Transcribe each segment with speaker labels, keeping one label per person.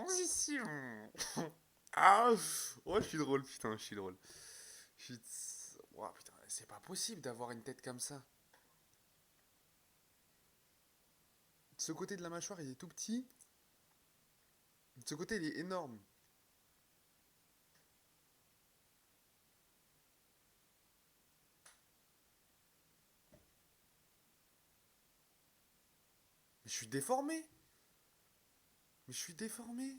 Speaker 1: transition. Ah, oh, je suis drôle, putain, je suis drôle. Je suis... Ouah, putain, c'est pas possible d'avoir une tête comme ça. De ce côté de la mâchoire, il est tout petit. De ce côté, il est énorme. Mais je suis déformé. Mais je suis déformé.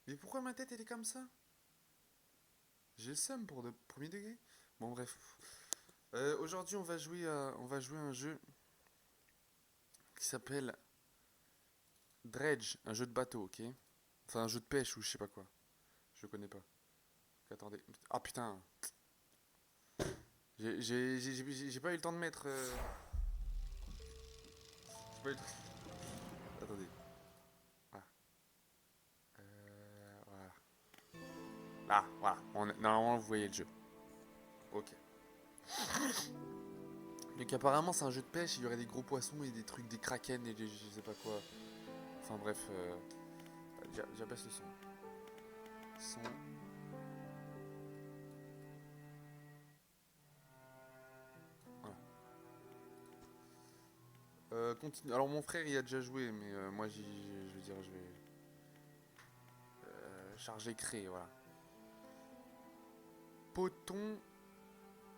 Speaker 1: Mais pourquoi ma tête, elle est comme ça? J'ai le seum pour le premier degré. Bon, bref. Aujourd'hui, on va jouer à un jeu qui s'appelle Dredge, un jeu de bateau, ok? Enfin, un jeu de pêche ou je sais pas quoi. Je connais pas. Attendez. Ah putain. J'ai pas eu le temps de mettre. J'ai pas eu le temps. Attendez. Ah. Voilà. Là, voilà. Normalement, vous voyez le jeu. Ok. Donc apparemment, c'est un jeu de pêche. Il y aurait des gros poissons et des trucs, des kraken et des je sais pas quoi. Enfin bref. J'abaisse le son. Son. Voilà. Continue. Alors mon frère il a déjà joué, mais moi je veux dire, je vais charger créer, voilà. Poton,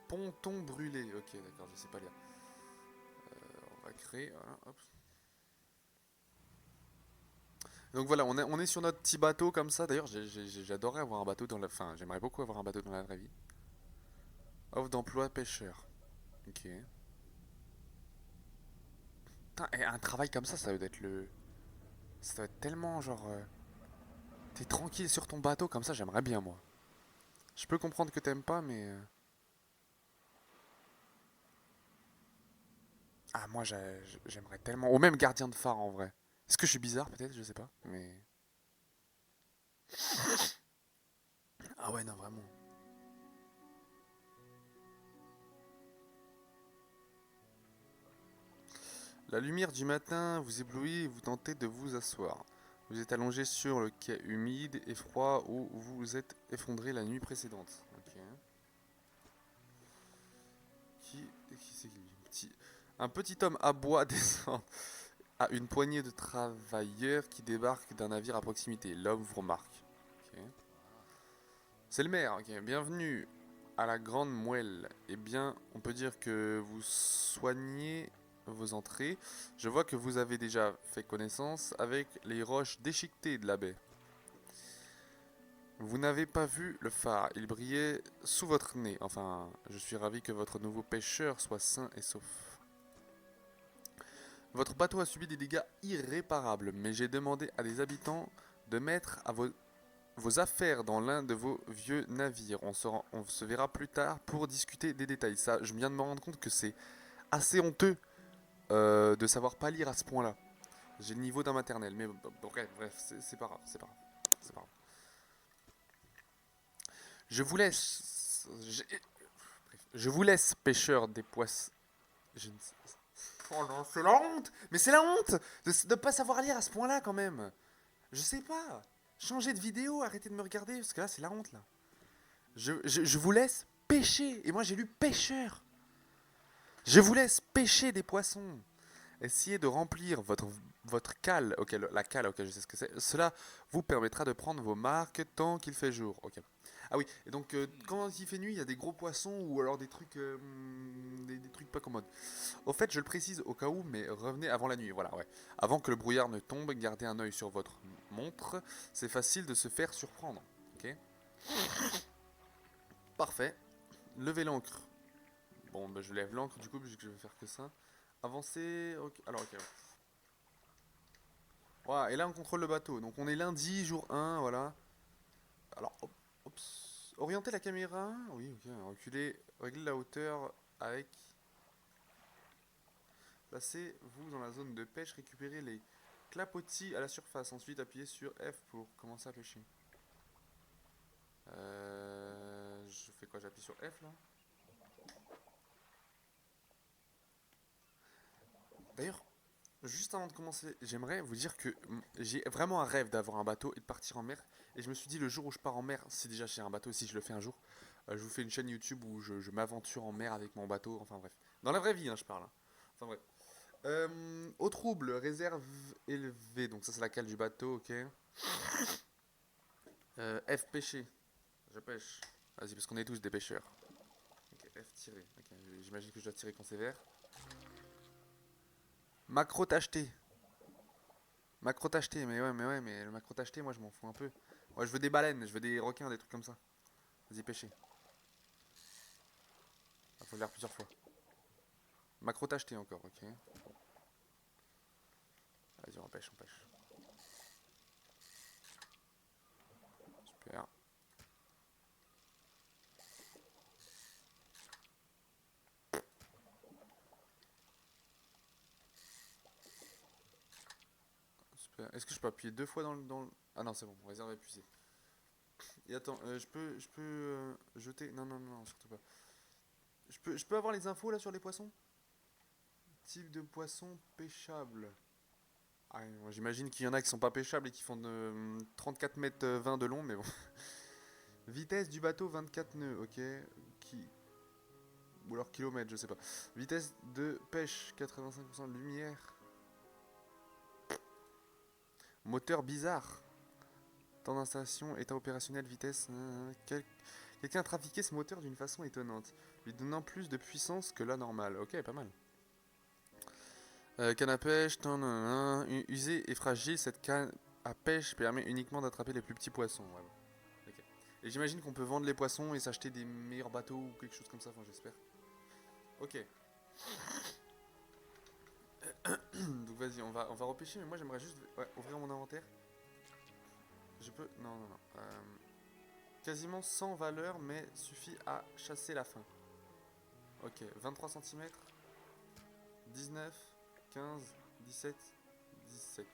Speaker 1: ponton brûlé. Ok, d'accord, je sais pas lire. On va créer, voilà, hop. Donc voilà, on est sur notre petit bateau comme ça. D'ailleurs, j'adorerais avoir un bateau dans la. Enfin, j'aimerais beaucoup avoir un bateau dans la vraie vie. Offre d'emploi pêcheur. Ok. Putain, et un travail comme ça doit être le. Ça doit être tellement genre. T'es tranquille sur ton bateau comme ça, j'aimerais bien moi. Je peux comprendre que t'aimes pas, mais. Ah, moi j'aimerais tellement. Ou même gardien de phare en vrai. Est-ce que je suis bizarre peut-être? Je sais pas. Mais. Ah ouais, non, vraiment. La lumière du matin vous éblouit et vous tentez de vous asseoir. Vous êtes allongé sur le quai humide et froid où vous vous êtes effondré la nuit précédente. Ok. Qui c'est qui Un petit homme aboie descend à une poignée de travailleurs qui débarquent d'un navire à proximité. L'homme vous remarque. Ok. C'est le maire. Ok. Bienvenue à la Grande Mouelle. Eh bien, on peut dire que vous soignez vos entrées. Je vois que vous avez déjà fait connaissance avec les roches déchiquetées de la baie. Vous n'avez pas vu le phare, il brillait sous votre nez. Enfin, je suis ravi que votre nouveau pêcheur soit sain et sauf. Votre bateau a subi des dégâts irréparables, mais j'ai demandé à des habitants de mettre à vos affaires dans l'un de vos vieux navires. On se verra plus tard pour discuter des détails. Ça, je viens de me rendre compte que c'est assez honteux de savoir pas lire à ce point-là. J'ai le niveau d'un maternel, mais bref, c'est pas grave, c'est pas grave, c'est pas grave. Je vous laisse, je vous laisse, pêcheur des poissons. Je ne sais- Oh non, c'est la honte. Mais c'est la honte de ne pas savoir lire à ce point-là quand même. Je sais pas. Changez de vidéo, arrêtez de me regarder, parce que là, c'est la honte, là. Je vous laisse pêcher. Et moi, j'ai lu pêcheur. Je vous laisse pêcher des poissons. Essayez de remplir votre cale, la cale, ok, je sais ce que c'est. Cela vous permettra de prendre vos marques tant qu'il fait jour. Ok. Ah oui, et donc quand il fait nuit, il y a des gros poissons ou alors des trucs, des trucs pas commodes. Au fait, je le précise au cas où, mais revenez avant la nuit, voilà, ouais. Avant que le brouillard ne tombe, gardez un œil sur votre montre. C'est facile de se faire surprendre. Ok. Parfait. Levez l'ancre. Bon, bah, je lève l'ancre du coup, puisque je vais faire que ça. Avancer. Ok. Alors, ok. Voilà, et là on contrôle le bateau. Donc on est lundi, jour 1, voilà. Alors, orientez la caméra. Oui, ok. Reculez, réglez la hauteur avec. Placez-vous dans la zone de pêche, récupérez les clapotis à la surface. Ensuite, appuyez sur F pour commencer à pêcher. Je fais quoi? J'appuie sur F là. D'ailleurs, Juste avant de commencer, j'aimerais vous dire que j'ai vraiment un rêve d'avoir un bateau et de partir en mer. Et je me suis dit, le jour où je pars en mer, si déjà j'ai un bateau, si je le fais un jour, je vous fais une chaîne YouTube où je m'aventure en mer avec mon bateau. Enfin bref. Dans la vraie vie, hein, je parle, hein. Enfin bref. Eau trouble, réserve élevée. Donc ça, c'est la cale du bateau, ok. F, pêcher. Je pêche. Vas-y, parce qu'on est tous des pêcheurs. Ok, F, tirer. Ok, j'imagine que je dois tirer quand c'est vert. Macro tacheté. Macro tacheté, mais le macro tacheté, moi je m'en fous un peu. Moi je veux des baleines, je veux des requins, des trucs comme ça. Vas-y, pêcher. Il faut le faire plusieurs fois. Macro tacheté encore, ok. Vas-y, on pêche, on pêche. Super. Super. Est-ce que je peux appuyer deux fois dans le... Ah non, c'est bon, réserve épuisée. Et attends, je peux jeter... Non, non, non, surtout pas. Je peux avoir les infos là sur les poissons. Type de poisson pêchable. Ah, moi, j'imagine qu'il y en a qui sont pas pêchables et qui font 34 mètres 20 de long, mais bon. Vitesse du bateau 24 nœuds, ok. Qui... Ou alors kilomètres, je sais pas. Vitesse de pêche 85% de lumière. Moteur bizarre. Temps d'installation, état opérationnel, vitesse. Quelqu'un a trafiqué ce moteur d'une façon étonnante, lui donnant plus de puissance que la normale. Ok, pas mal. Canne à pêche, usée et fragile, cette canne à pêche permet uniquement d'attraper les plus petits poissons. Ouais, bon. Ok. Et j'imagine qu'on peut vendre les poissons et s'acheter des meilleurs bateaux ou quelque chose comme ça, enfin j'espère. Ok. Donc vas-y, on va repêcher, mais moi j'aimerais juste ouvrir mon inventaire. Je peux... Non, non, non. Quasiment sans valeur, mais suffit à chasser la faim. Ok, 23 cm, 19, 15, 17, 17.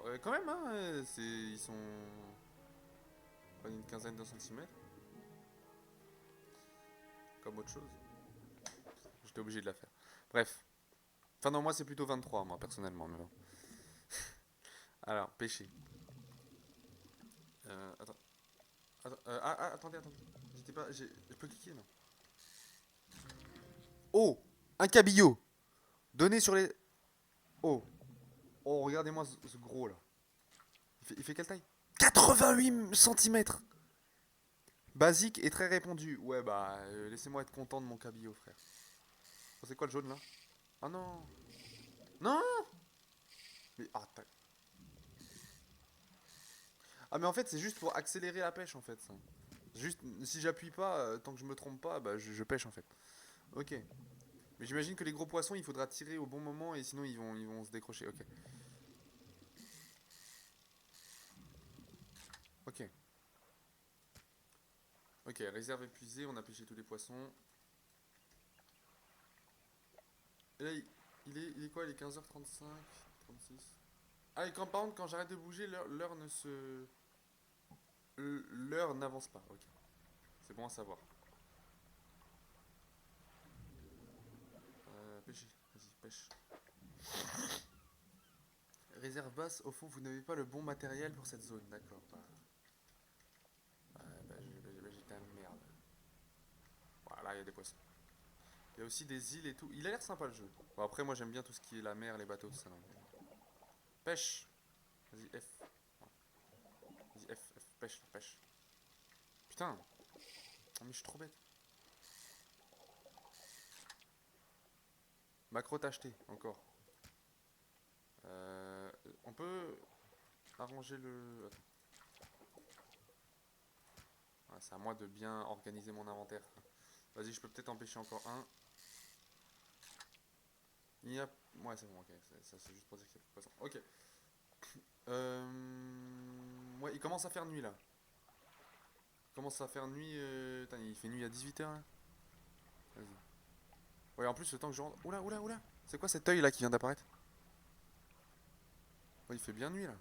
Speaker 1: Ok. Quand même, hein, ils sont une quinzaine de centimètres, comme autre chose. J'étais obligé de la faire. Bref. Enfin non, moi c'est plutôt 23, moi personnellement, mais bon. Alors, pêcher. Attends. Attendez. J'étais pas... Je peux cliquer, non? Oh, un cabillaud. Donné sur les... Oh. Oh, regardez-moi ce gros là. Il fait quelle taille? 88 centimètres. Basique et très répandu. Ouais, bah, laissez-moi être content de mon cabillaud, frère. Oh, c'est quoi le jaune là? Ah non. Non. Mais, mais en fait, c'est juste pour accélérer la pêche en fait, ça. Juste, si j'appuie pas, tant que je me trompe pas, bah, je pêche en fait. Ok. Mais j'imagine que les gros poissons, il faudra tirer au bon moment et sinon ils vont se décrocher. Ok. Ok. Ok, réserve épuisée, on a pêché tous les poissons. Et là, il est quoi? Il est 15h35, 36. Ah, et par contre, quand j'arrête de bouger, l'heure ne se. L'heure n'avance pas. Ok. C'est bon à savoir. Pêcher. Vas-y, pêche. Réserve basse, au fond, vous n'avez pas le bon matériel pour cette zone. D'accord. J'étais un merde. Voilà, il y a des poissons. Il y a aussi des îles et tout. Il a l'air sympa le jeu. Bon, après, moi j'aime bien tout ce qui est la mer, les bateaux, tout ça. Donc. Pêche. Vas-y, F. Vas-y, F, pêche, pêche. Putain. Oh, mais je suis trop bête. Macro t'acheter, encore. On peut arranger le... Attends. Ah, c'est à moi de bien organiser mon inventaire. Vas-y, je peux peut-être empêcher encore un. Il y a... Ouais, c'est bon, ok. Ça, c'est juste pour dire qu'il y a plus de poissons. Ok. Ouais, il commence à faire nuit là. Il commence à faire nuit. Putain, il fait nuit à 18h là. Vas-y. Ouais, en plus, le temps que je rentre. Oula, oula, oula. C'est quoi cet œil là qui vient d'apparaître? Ouais, il fait bien nuit là.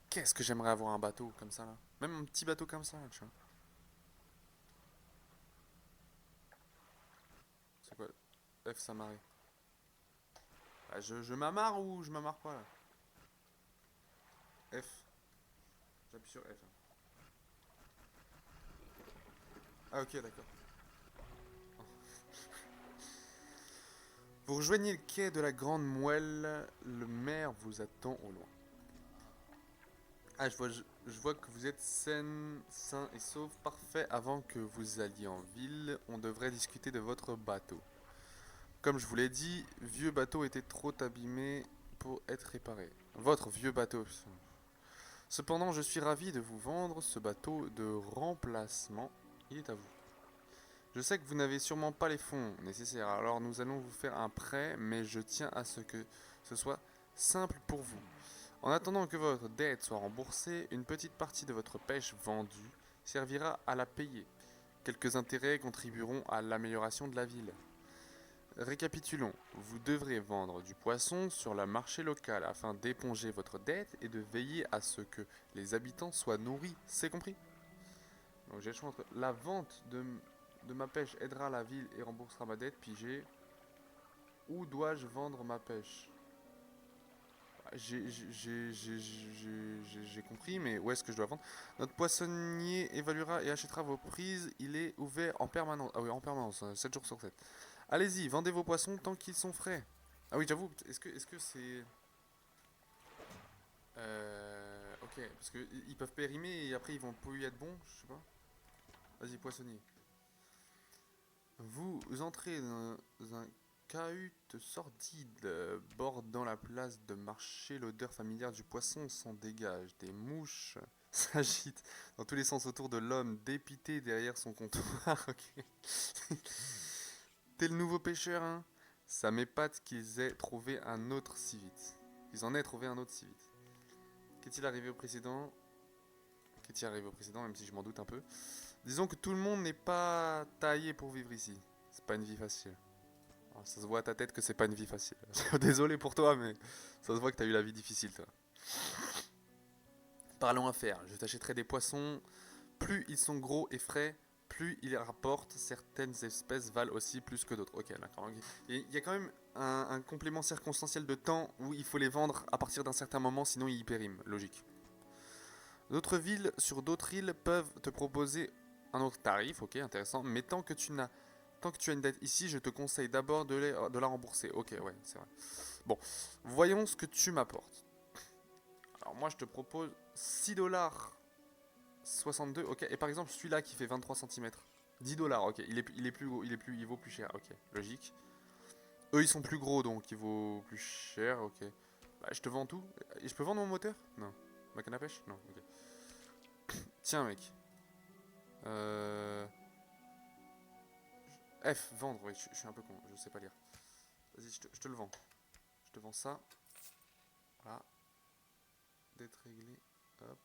Speaker 1: Qu'est-ce que j'aimerais avoir un bateau comme ça là. Même un petit bateau comme ça là, tu vois. F, s'amarrer. Bah, je m'amarre ou je m'amarre pas là? F. J'appuie sur F. Hein. Ah ok, d'accord. Vous rejoignez le quai de la Grande Mouelle. Le maire vous attend au loin. Ah, je vois que vous êtes sain et sauf. Parfait. Avant que vous alliez en ville, on devrait discuter de votre bateau. Comme je vous l'ai dit, vieux bateau était trop abîmé pour être réparé. Votre vieux bateau. Cependant, je suis ravi de vous vendre ce bateau de remplacement. Il est à vous. Je sais que vous n'avez sûrement pas les fonds nécessaires, alors nous allons vous faire un prêt, mais je tiens à ce que ce soit simple pour vous. En attendant que votre dette soit remboursée, une petite partie de votre pêche vendue servira à la payer. Quelques intérêts contribueront à l'amélioration de la ville. Récapitulons, vous devrez vendre du poisson sur le marché local afin d'éponger votre dette et de veiller à ce que les habitants soient nourris, c'est compris? Donc j'ai le choix entre la vente de ma pêche aidera la ville et remboursera ma dette, puis j'ai où dois-je vendre ma pêche? J'ai compris, mais où est-ce que je dois vendre? Notre poissonnier évaluera et achètera vos prises. Il est ouvert en permanence. Ah oui, en permanence, 7 jours sur 7. Allez-y, vendez vos poissons tant qu'ils sont frais. Ah oui, j'avoue, est-ce que c'est... ok, parce que ils peuvent périmer et après ils vont plus être bons, je sais pas. Vas-y, poissonnier. Vous entrez dans un cahute sordide bordant la place de marché. L'odeur familière du poisson s'en dégage. Des mouches s'agitent dans tous les sens autour de l'homme, dépité derrière son comptoir. Ok. T'es le nouveau pêcheur, hein? Ça m'épate qu'ils aient trouvé un autre si vite. Ils en aient trouvé un autre si vite. Qu'est-il arrivé au précédent? Qu'est-il arrivé au précédent, même si je m'en doute un peu. Disons que tout le monde n'est pas taillé pour vivre ici. C'est pas une vie facile. Alors, ça se voit à ta tête que c'est pas une vie facile. Désolé pour toi, mais ça se voit que t'as eu la vie difficile, toi. Parlons affaires. Je t'achèterai des poissons. Plus ils sont gros et frais, plus ils rapportent. Certaines espèces valent aussi plus que d'autres. Ok, d'accord. Okay. Il y a quand même un complément circonstanciel de temps où il faut les vendre à partir d'un certain moment, sinon ils périment. Logique. D'autres villes sur d'autres îles peuvent te proposer un autre tarif, ok, intéressant, mais tant que tu as une dette ici, je te conseille d'abord de la rembourser. Ok, ouais, c'est vrai. Bon, voyons ce que tu m'apportes. Alors moi, je te propose 6,62$, ok, et par exemple, celui-là qui fait 23 cm, 10$, ok, il est plus gros, il vaut plus cher, ok, logique. Eux, ils sont plus gros, donc il vaut plus cher, ok. Bah, je te vends tout. Et je peux vendre mon moteur? Non. Ma canne à pêche? Non, ok. Tiens, mec. Euh... F, vendre, oui, je suis un peu con, je sais pas lire. Vas-y, je te le vends. Je te vends ça. Voilà. Dette réglée. Hop.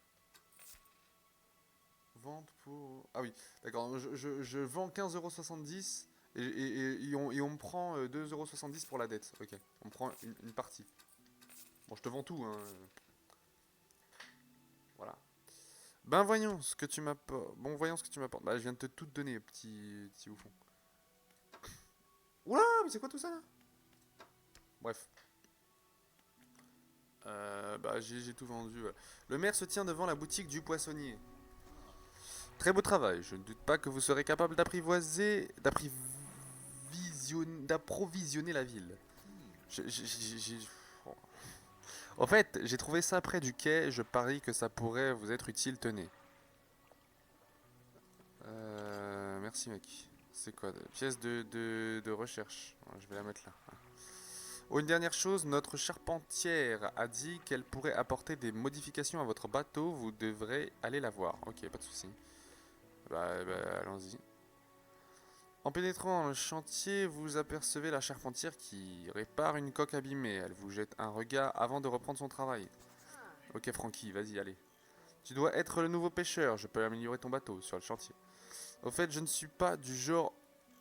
Speaker 1: Vente pour... Ah oui, d'accord, je vends 15,70€ et on me prend 2,70€ pour la dette. Ok, on me prend une partie. Bon, je te vends tout, hein. Voilà. Ben voyons ce que tu m'apportes. Bon, voyons ce que tu m'apportes. Bah, je viens de te tout donner, petit bouffon. Oula, mais c'est quoi tout ça là? Bref. Bah, j'ai tout vendu. Ouais. Le maire se tient devant la boutique du poissonnier. Très beau travail. Je ne doute pas que vous serez capable d'approvisionner la ville. Oh. En fait, j'ai trouvé ça près du quai. Je parie que ça pourrait vous être utile. Tenez. Merci, mec. C'est quoi? Pièce de recherche. Je vais la mettre là. Oh, une dernière chose, notre charpentière a dit qu'elle pourrait apporter des modifications à votre bateau. Vous devrez aller la voir. Ok, pas de souci. Bah, allons-y. En pénétrant dans le chantier, vous apercevez la charpentière qui répare une coque abîmée. Elle vous jette un regard avant de reprendre son travail. Ok, Francky, vas-y, allez. Tu dois être le nouveau pêcheur. Je peux améliorer ton bateau sur le chantier. Au fait, je ne suis pas du genre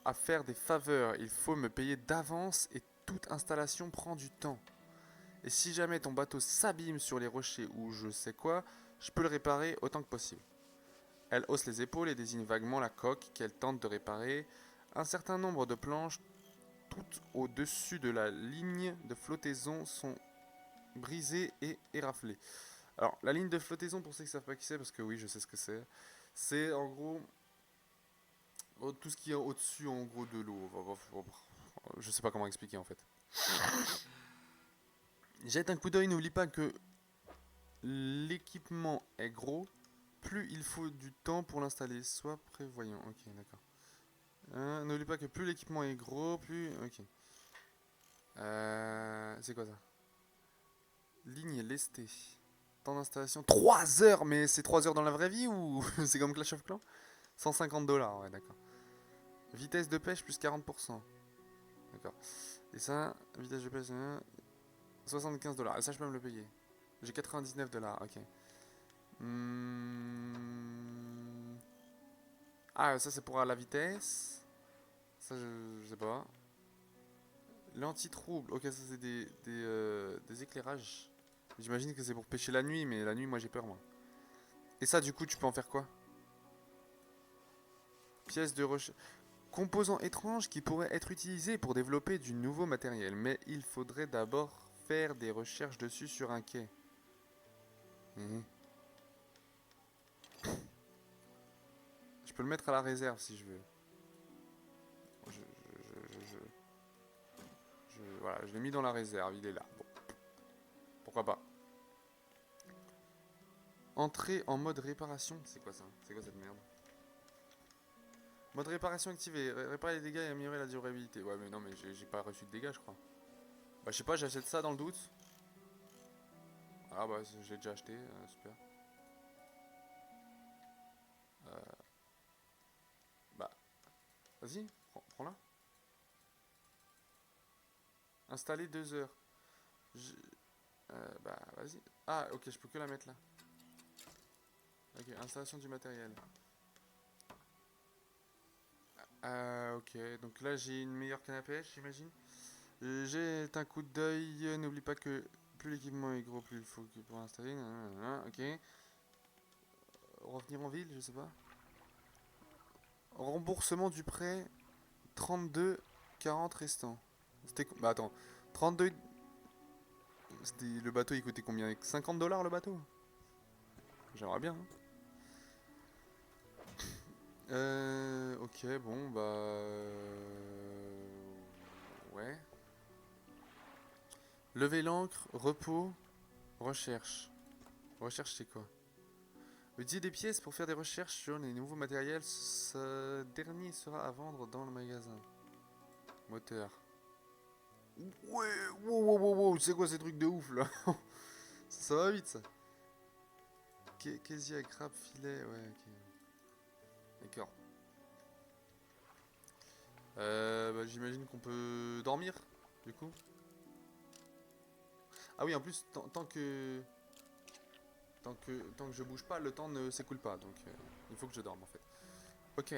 Speaker 1: à faire des faveurs. Il faut me payer d'avance et toute installation prend du temps. Et si jamais ton bateau s'abîme sur les rochers ou je sais quoi, je peux le réparer autant que possible. Elle hausse les épaules et désigne vaguement la coque qu'elle tente de réparer. Un certain nombre de planches poutres au-dessus de la ligne de flottaison sont brisées et éraflées. Alors, la ligne de flottaison, pour ceux qui ne savent pas qui c'est, parce que oui, je sais ce que c'est en gros tout ce qui est au-dessus, en gros, de l'eau. Je sais pas comment expliquer, en fait. Jette un coup d'œil, n'oublie pas que l'équipement est gros, plus il faut du temps pour l'installer. Sois prévoyant. Ok, d'accord. N'oublie pas que plus l'équipement est gros, plus... Ok. C'est quoi ça? Ligne lestée. Temps d'installation 3 heures. Mais c'est 3 heures dans la vraie vie ou c'est comme Clash of Clans? 150 $, ouais, d'accord. Vitesse de pêche plus 40%. D'accord. Et ça, vitesse de pêche, 75 $. Et ça, je peux me le payer. J'ai 99 $, ok. Ah, ça, c'est pour la vitesse. Ça, je sais pas. L'anti-trouble. Ok, ça, c'est des éclairages. J'imagine que c'est pour pêcher la nuit, mais la nuit, moi, j'ai peur, moi. Et ça, du coup, tu peux en faire quoi? Pièce de recherche. Composant étrange qui pourrait être utilisé pour développer du nouveau matériel, mais il faudrait d'abord faire des recherches dessus sur un quai. Mhm. Je peux le mettre à la réserve si je veux. Voilà, je l'ai mis dans la réserve, il est là. Bon, pourquoi pas. Entrer en mode réparation. C'est quoi ça? C'est quoi cette merde? Mode réparation activé. Réparer les dégâts et améliorer la durabilité. Ouais, mais non, mais j'ai pas reçu de dégâts, je crois. Bah, je sais pas, j'achète ça dans le doute. Ah, bah, j'ai déjà acheté. Super. Bah, vas-y, prends-la. Installer 2 heures. Bah, vas-y. Ah, ok, je peux que la mettre là. Ok, installation du matériel. Ok, donc là j'ai une meilleure canne à pêche, j'imagine. Jette un coup d'œil, n'oublie pas que plus l'équipement est gros, plus il faut que pour installer. Ok. Revenir en ville, je sais pas. Remboursement du prêt, 32, 40 restants. C'était. Bah attends, 32. Le bateau il coûtait combien? 50 $ le bateau? J'aimerais bien. Hein. Ok, bon, bah. Ouais. Lever l'ancre, repos, recherche. Recherche, c'est quoi? Utiliser des pièces pour faire des recherches sur les nouveaux matériels. Ce dernier sera à vendre dans le magasin. Moteur. Ouais, wow, c'est quoi ces trucs de ouf là? Ça va vite ça. Késia, crabe, filet, ouais, ok. D'accord. Bah, j'imagine qu'on peut dormir, du coup. Ah oui, en plus, tant que je bouge pas, le temps ne s'écoule pas, donc il faut que je dorme en fait. Ok.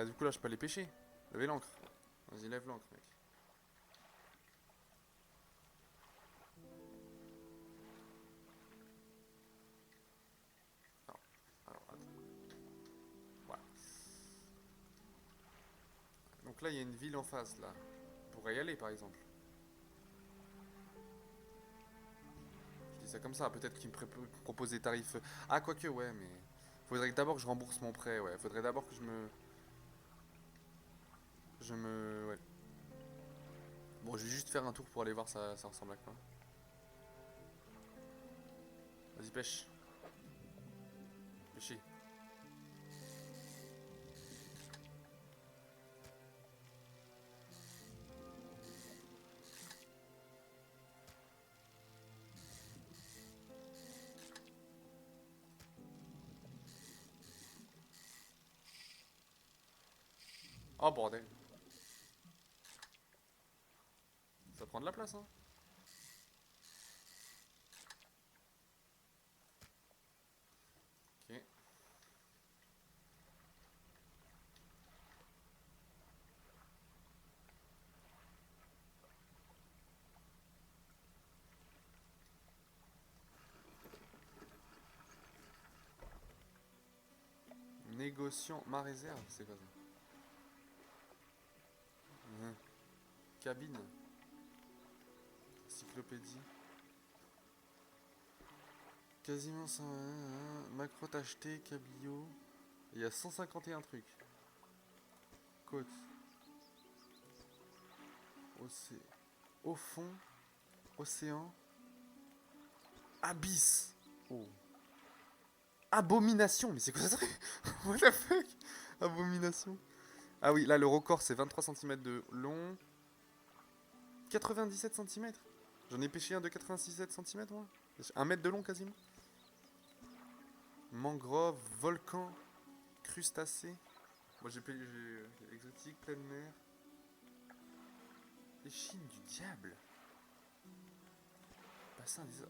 Speaker 1: Du coup là, je peux aller pêcher. Lever l'ancre. Vas-y, lève l'ancre, mec. Alors, attends. Voilà. Donc là, il y a une ville en face, là. On pourrait y aller, par exemple. Je dis ça comme ça, peut-être qu'il me propose des tarifs. Ah, quoique, ouais, mais. Faudrait que d'abord que je rembourse mon prêt, ouais. Faudrait d'abord que je me. Ouais. Bon, je vais juste faire un tour pour aller voir ça ressemble à quoi. Vas-y, pêche. Pêchez. Oh, bordel. Ça prend de la place, hein. Ok. Négociant ma réserve, c'est quoi ça? Cabine. Encyclopédie. Quasiment 100. Macro acheté, cabillaud. Il y a 151 trucs. Côte. Au fond. Océan. Abysse. Oh. Abomination. Mais c'est quoi ça? What the fuck? Abomination. Ah oui, là le record c'est 23 cm de long. 97 cm. J'en ai pêché un de 87 cm moi. 1 mètre de long quasiment. Mangrove, volcan, crustacés. Moi j'ai payé exotique, pleine mer. Échine du diable. Bassin des...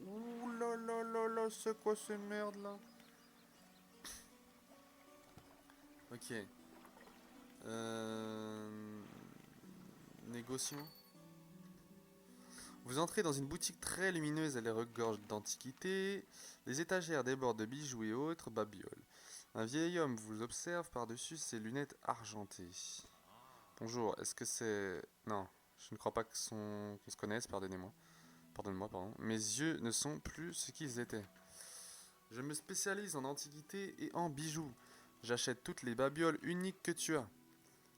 Speaker 1: Ouh là là là là, c'est quoi ces merdes là? Ok. Négociant. Vous entrez dans une boutique très lumineuse, elle regorge d'antiquités. Les étagères débordent de bijoux et autres babioles. Un vieil homme vous observe par-dessus ses lunettes argentées. Bonjour, est-ce que c'est... Non, je ne crois pas qu'on se connaisse, pardonnez-moi. Pardonne-moi, pardon. Mes yeux ne sont plus ce qu'ils étaient. Je me spécialise en antiquités et en bijoux. J'achète toutes les babioles uniques que tu as.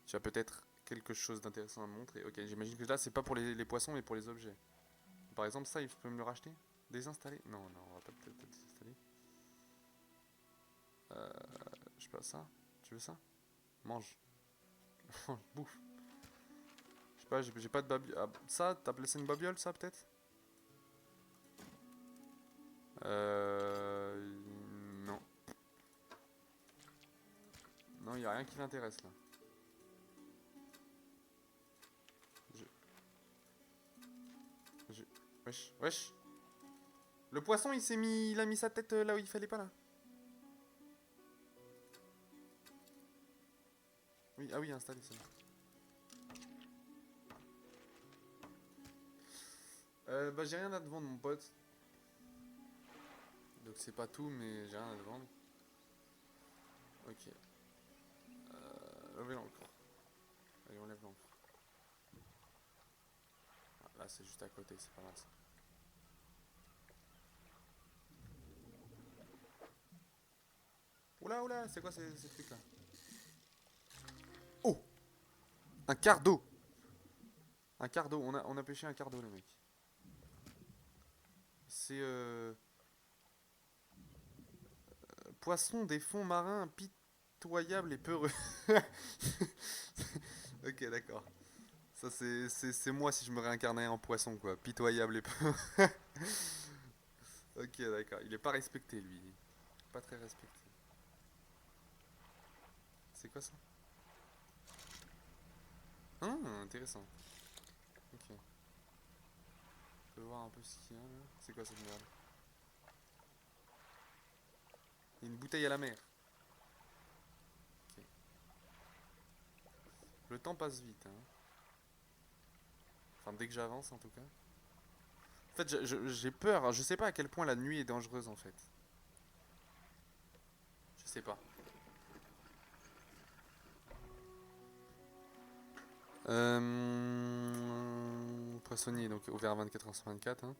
Speaker 1: Tu as peut-être quelque chose d'intéressant à me montrer. Ok, j'imagine que là, c'est pas pour les poissons, mais pour les objets. Par exemple, ça, je peux me le racheter? Désinstaller? Non, non, on va pas peut-être désinstaller. Je sais pas, ça? Tu veux ça? Mange. Bouffe. Je sais pas, j'ai pas de babiole. Ah, ça, t'as placé une babiole, ça, peut-être? Non. Non, y a rien qui m'intéresse, là. Wesh, wesh. Le poisson, il a mis sa tête là où il fallait pas, là. Oui, ah oui, installé, c'est bon. Bah, j'ai rien à te vendre, mon pote. Donc, c'est pas tout, mais j'ai rien à te vendre. Ok. Levez l'encre. Allez, on lève l'encre. Ah, là, c'est juste à côté, c'est pas mal ça. Oula, oula, c'est quoi ces trucs-là? Oh! Un quart d'eau! Un quart d'eau, on a pêché un quart d'eau, les mecs. C'est poisson des fonds marins pitoyables et peureux. Ok, d'accord. Ça, c'est moi si je me réincarnais en poisson, quoi. Pitoyable et peureux. Ok, d'accord. Il est pas respecté, lui. Pas très respecté. C'est quoi ça? Ah, intéressant. Ok. Je peux voir un peu ce qu'il y a là. C'est quoi cette merde? Il y a une bouteille à la mer. Ok. Le temps passe vite, hein. Enfin, dès que j'avance, en tout cas. En fait, j'ai peur. Je sais pas à quel point la nuit est dangereuse, en fait. Je sais pas. Poissonnier, donc ouvert 24 h sur 24. Hein.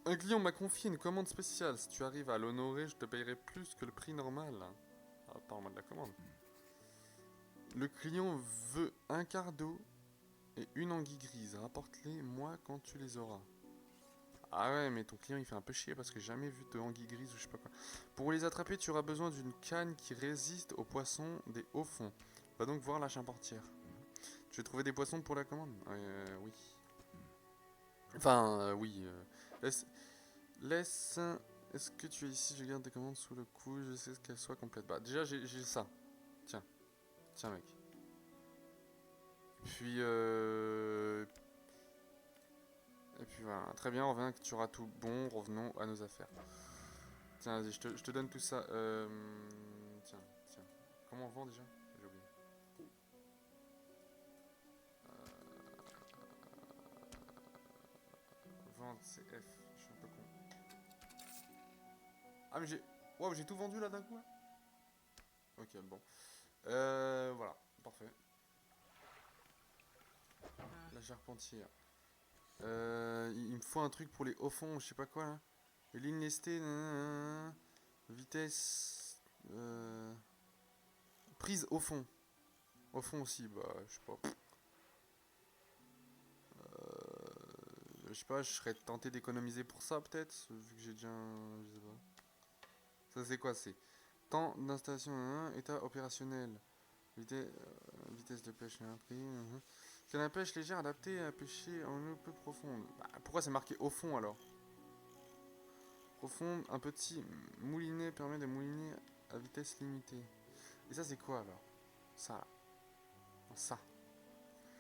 Speaker 1: Un client m'a confié une commande spéciale. Si tu arrives à l'honorer, je te payerai plus que le prix normal. Ah, parle-moi de la commande. Le client veut un quart d'eau et une anguille grise. Rapporte-les moi quand tu les auras. Ah ouais, mais ton client il fait un peu chier parce que j'ai jamais vu de anguille grise ou je sais pas quoi. Pour les attraper, tu auras besoin d'une canne qui résiste aux poissons des hauts fonds. Va donc voir la champortière. Tu veux trouver des poissons pour la commande? Oui. Enfin, oui. Laisse. Est-ce que tu es ici? Je garde tes commandes sous le coude. Je sais qu'elles soient complètes. Bah, déjà, j'ai ça. Tiens. Tiens, mec. Puis, et puis voilà. Très bien, on revient que tu auras tout bon. Revenons à nos affaires. Tiens, vas-y, je te donne tout ça. Tiens, tiens. Comment on vend déjà? J'ai oublié. Vente, c'est F. Je suis un peu con. Ah, mais j'ai. Waouh, j'ai tout vendu là d'un coup là. Ok, bon. Voilà, parfait. La charpentière. Il me faut un truc pour les hauts fonds, je sais pas quoi là. Les lignes lestées, nanana, vitesse. Prise au fond. Au fond aussi, bah je sais pas. Je sais pas, je serais tenté d'économiser pour ça peut-être, vu que j'ai déjà un. Je sais pas. Ça c'est quoi? C'est temps d'installation, état opérationnel. Vitesse de pêche, prix. Canne à pêche légère adaptée à pêcher en eau peu profonde. Bah, pourquoi c'est marqué au fond alors? Profonde, un petit moulinet permet de mouliner à vitesse limitée. Et ça c'est quoi alors? Ça là. Non, ça.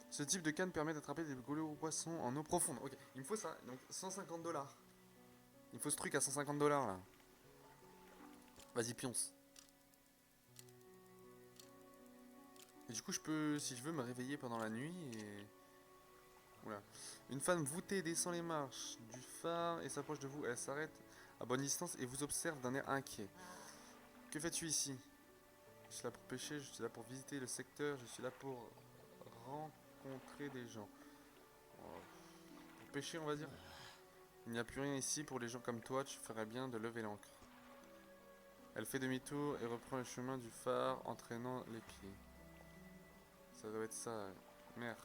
Speaker 1: Ce type de canne permet d'attraper des gros poissons en eau profonde. Ok, il me faut ça. Donc 150 $. Il me faut ce truc à 150 $ là. Vas-y, pionce. Et du coup, je peux, si je veux, me réveiller pendant la nuit et. Oula. Une femme voûtée descend les marches du phare et s'approche de vous. Elle s'arrête à bonne distance et vous observe d'un air inquiet. Que fais-tu ici? Je suis là pour pêcher, je suis là pour visiter le secteur, je suis là pour rencontrer des gens. Pour pêcher, on va dire. Il n'y a plus rien ici pour les gens comme toi, tu ferais bien de lever l'ancre. Elle fait demi-tour et reprend le chemin du phare, entraînant les pieds. Ça doit être ça. Merde.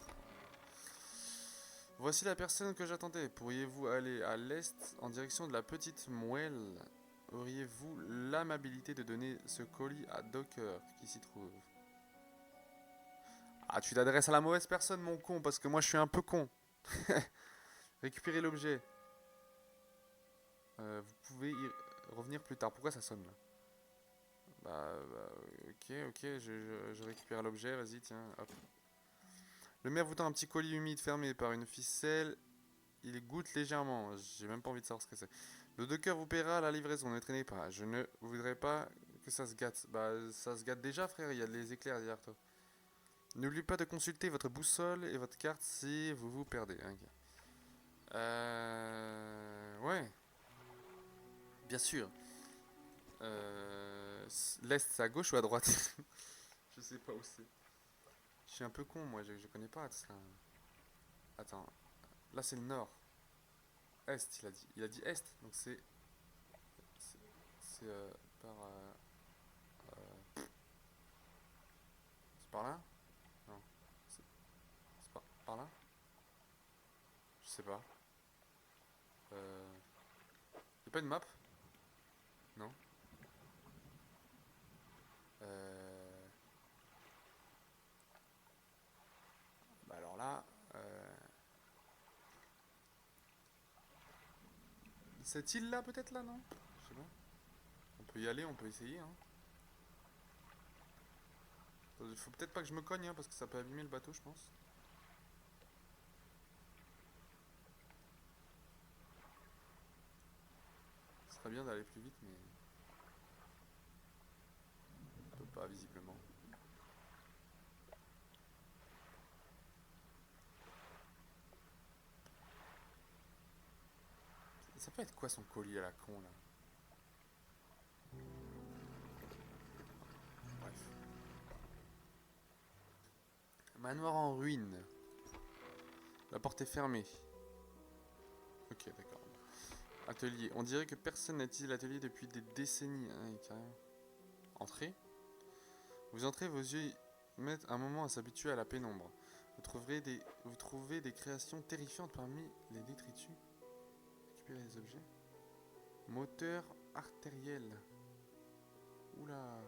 Speaker 1: Voici la personne que j'attendais. Pourriez-vous aller à l'est en direction de la petite Mouelle? Auriez-vous l'amabilité de donner ce colis à Docker qui s'y trouve? Ah, tu t'adresses à la mauvaise personne, mon con, parce que moi je suis un peu con. Récupérez l'objet. Vous pouvez y revenir plus tard. Pourquoi ça sonne là? Ok, je récupère l'objet, vas-y, tiens, hop. Le maire vous tend un petit colis humide fermé par une ficelle. Il goûte légèrement. J'ai même pas envie de savoir ce que c'est. Le docker vous paiera la livraison, ne traînez pas. Je ne voudrais pas que ça se gâte. Bah, ça se gâte déjà, frère, il y a des éclairs derrière toi. N'oubliez pas de consulter votre boussole et votre carte si vous vous perdez. Hein. Ouais, bien sûr. L'est, c'est à gauche ou à droite? Je sais pas où c'est. Je suis un peu con, moi, je connais pas ça. Attends, là c'est le nord. Est, il a dit. Il a dit est, donc c'est. C'est par. C'est par là? Non. C'est par là? Je sais pas. Y'a pas une map? Non. Euh... Bah alors là. Cette île là, peut-être là, non? Je sais pas. On peut y aller, on peut essayer, hein. Faut peut-être pas que je me cogne, hein, parce que ça peut abîmer le bateau, je pense. Ce serait bien d'aller plus vite, mais. On peut pas, visiblement. Ça peut être quoi son colis à la con là? Bref. Manoir en ruine. La porte est fermée. Ok, d'accord. Atelier. On dirait que personne n'a utilisé l'atelier depuis des décennies. Hein, carrément. Entrée. Vous entrez, vos yeux mettent un moment à s'habituer à la pénombre. Vous trouvez des créations terrifiantes parmi les détritus. Récupérez les objets. Moteur artériel. Oula.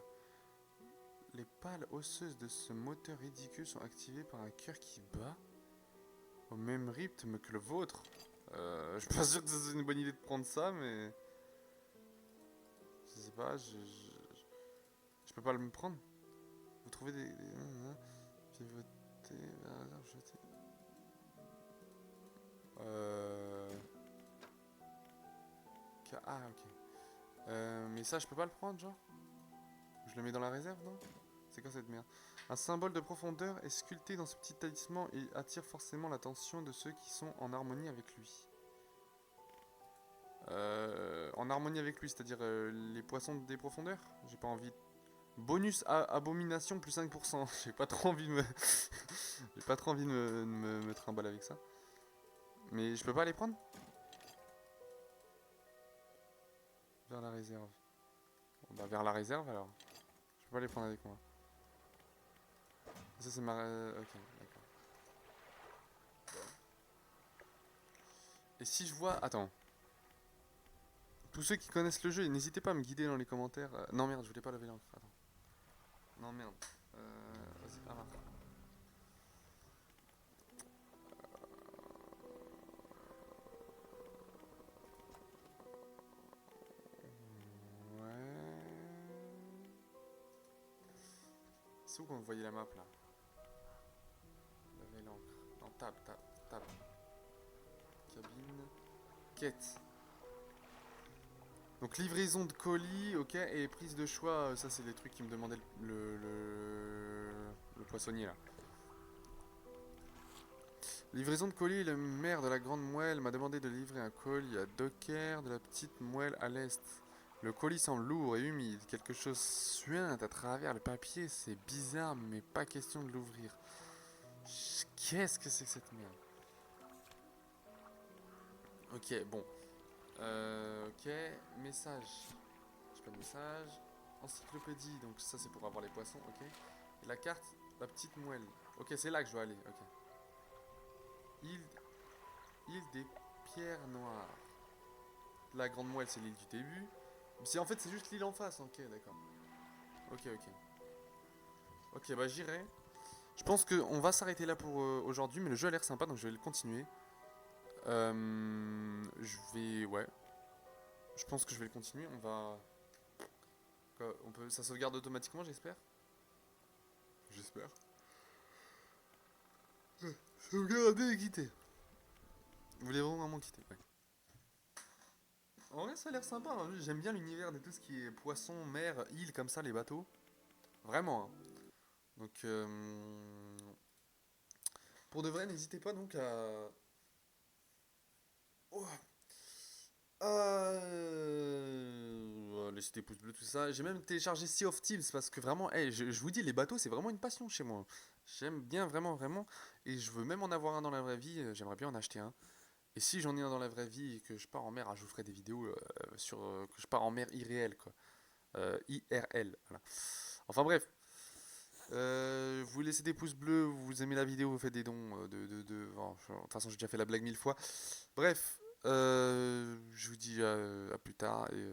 Speaker 1: Les pales osseuses de ce moteur ridicule sont activées par un cœur qui bat au même rythme que le vôtre. Je suis pas sûr que c'est une bonne idée de prendre ça, mais. Je sais pas, je peux pas le me prendre. Vous trouvez des. Pivoter vers hasard, jeter. Ah, ok. Mais ça, je peux pas le prendre, genre? Je le mets dans la réserve, non? C'est quoi cette merde? Un symbole de profondeur est sculpté dans ce petit talisman et attire forcément l'attention de ceux qui sont en harmonie avec lui. En harmonie avec lui, c'est-à-dire les poissons des profondeurs? J'ai pas envie. Bonus abomination plus 5%. J'ai pas trop envie de me. pas trop envie de me trimballer avec ça. Mais je peux pas les prendre? Vers la réserve. Bon, bah vers la réserve alors. Je peux pas les prendre avec moi. Ça c'est ma... Ok, d'accord. Et si je vois... Attends. Tous ceux qui connaissent le jeu, n'hésitez pas à me guider dans les commentaires. Non merde, je voulais pas lever l'encre. Attends. Non merde. Vas-y, amarre. Ouais. C'est où qu'on voyait la map là? Lever l'encre. Non, tab. Cabine. Quête. Donc livraison de colis, ok, et prise de choix, ça c'est les trucs qui me demandaient le poissonnier là. Livraison de colis, le maire de la Grande Moelle m'a demandé de livrer un colis à Docker de la Petite Moelle à l'est. Le colis semble lourd et humide, quelque chose suinte à travers le papier, c'est bizarre mais pas question de l'ouvrir. Qu'est-ce que c'est que cette merde? Ok, bon. Ok, message. J'ai pas de message. Encyclopédie, donc ça c'est pour avoir les poissons, ok. Et la carte, la petite moelle. Ok, c'est là que je dois aller, ok. Île, île des pierres noires. La grande moelle, c'est l'île du début. En fait, c'est juste l'île en face, ok, d'accord. Ok. Ok, bah j'irai. Je pense qu'on va s'arrêter là pour aujourd'hui, mais le jeu a l'air sympa, donc je vais le continuer. Je vais... Ouais. Je pense que je vais le continuer, on va... Quoi, on peut... Ça sauvegarde automatiquement, j'espère. J'espère. Sauvegarder et quitter. Vous voulez vraiment quitter? Ouais. En vrai, ça a l'air sympa, hein. J'aime bien l'univers de tout ce qui est poisson, mer, île, comme ça, les bateaux. Vraiment, hein. Donc, pour de vrai, n'hésitez pas donc à... Oh, laissez des pouces bleus, tout ça. J'ai même téléchargé Sea of Thieves parce que vraiment, hey, je vous dis, les bateaux, c'est vraiment une passion chez moi. J'aime bien, vraiment. Et je veux même en avoir un dans la vraie vie. J'aimerais bien en acheter un. Et si j'en ai un dans la vraie vie et que je pars en mer, je vous ferai des vidéos sur que je pars en mer irréel, quoi. IRL, voilà. Enfin bref, vous laissez des pouces bleus, vous aimez la vidéo, vous faites des dons bon, de toute façon, j'ai déjà fait la blague 1000 fois. Bref, je vous dis à plus tard et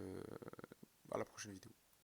Speaker 1: à la prochaine vidéo.